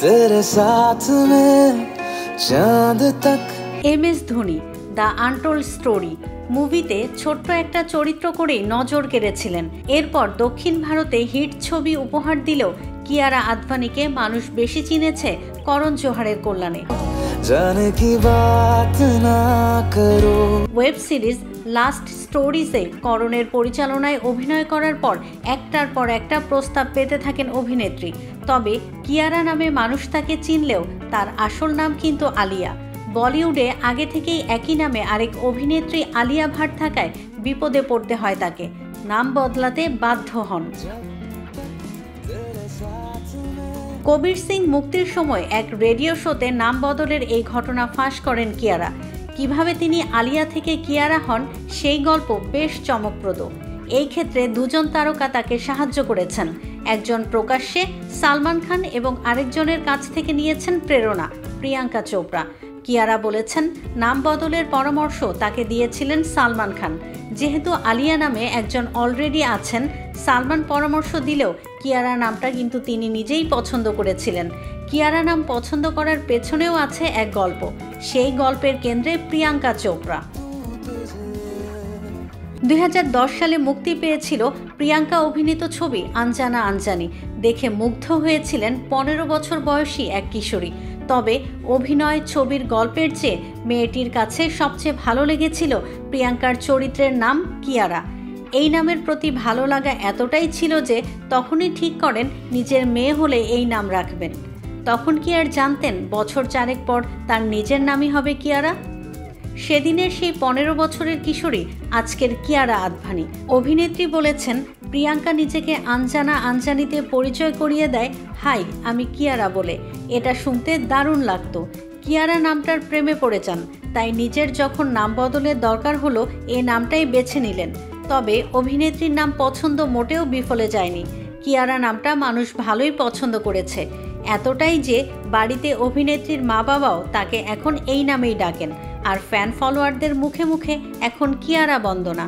तेरे साथ में चांद तक। MS Dhoni the untold story মুভিতে ছোট্ট একটা চরিত্র করেই নজর কেড়েছিলেন। এরপর দক্ষিণ ভারতে হিট ছবি উপহার দিলেও কিয়ারা আদভানিকে মানুষ বেশি চিনেছে করণ জোহারের কল্যাণে। जाने की बात ना करो। ওয়েব সিরিজ লাস্ট স্টোরিজে করণের পরিচালনায় অভিনয় করার পর একটার পর একটা প্রস্তাব পেতে থাকেন অভিনেত্রী। তবে কিয়ারা নামে মানুষ তাকে চিনলেও তার আসল নাম কিন্তু আলিয়া। বলিউডে আগে থেকেই একই নামে আরেক অভিনেত্রী আলিয়া ভাট থাকায় বিপদে পড়তে হয় তাকে, নাম বদলাতে বাধ্য হন। কবির সিং মুক্তির সময় এক রেডিও শোতে নাম বদলের এই ঘটনা ফাঁস করেন কিয়ারা। কিভাবে তিনি আলিয়া থেকে কিয়ারা হন সেই গল্প বেশ চমকপ্রদ। এই ক্ষেত্রে দুজন তারকা তাকে সাহায্য করেছেন। একজন প্রকাশ্যে সালমান খান এবং আরেকজনের কাছ থেকে নিয়েছেন প্রেরণা, প্রিয়াঙ্কা চোপড়া। কিয়ারা বলেছেন নাম বদলের পরামর্শ তাকে দিয়েছিলেন সালমান খান। যেহেতু আলিয়া নামে একজন অলরেডি আছেন, সালমান পরামর্শ দিলেও কিয়ারা নামটা কিন্তু তিনি নিজেই পছন্দ করেছিলেন। কিয়ারা নাম পছন্দ করার পেছনেও আছে এক গল্প, সেই গল্পের কেন্দ্রে প্রিয়াঙ্কা চোপড়া। 2010 সালে মুক্তি পেয়েছিল প্রিয়াঙ্কা অভিনীত ছবি আনজানা আনজানি। দেখে মুগ্ধ হয়েছিলেন 15 বছর বয়সী এক কিশোরী। তবে অভিনয়, ছবির গল্পের চেয়ে মেয়েটির কাছে সবচেয়ে ভালো লেগেছিল প্রিয়াঙ্কার চরিত্রের নাম কিয়ারা। এই নামের প্রতি ভালো লাগা এতটাই ছিল যে তখনই ঠিক করেন নিজের মেয়ে হলে এই নাম রাখবেন। তখন কি আর জানতেন বছর 4 পর তার নিজের নামই হবে কিয়ারা? সেদিনের সেই 15 বছরের কিশোরী আজকের কিয়ারা আদভানি। অভিনেত্রী বলেছেন প্রিয়াঙ্কা নিজেকে আনজানা আনজানিতে পরিচয় করিয়ে দেয় হাই আমি কিয়ারা বলে। এটা শুনতে দারুণ লাগতো। কিয়ারা নামটার প্রেমে পড়ে যান, তাই নিজের যখন নাম বদলের দরকার হলো এ নামটাই বেছে নিলেন। তবে অভিনেত্রীর নাম পছন্দ মোটেও বিফলে যায়নি। কিয়ারা নামটা মানুষ ভালোই পছন্দ করেছে, এতটাই যে বাড়িতে অভিনেত্রীর মা বাবাও তাকে এখন এই নামেই ডাকেন। আর ফ্যান ফলোয়ারদের মুখে মুখে এখন কিয়ারা বন্দনা।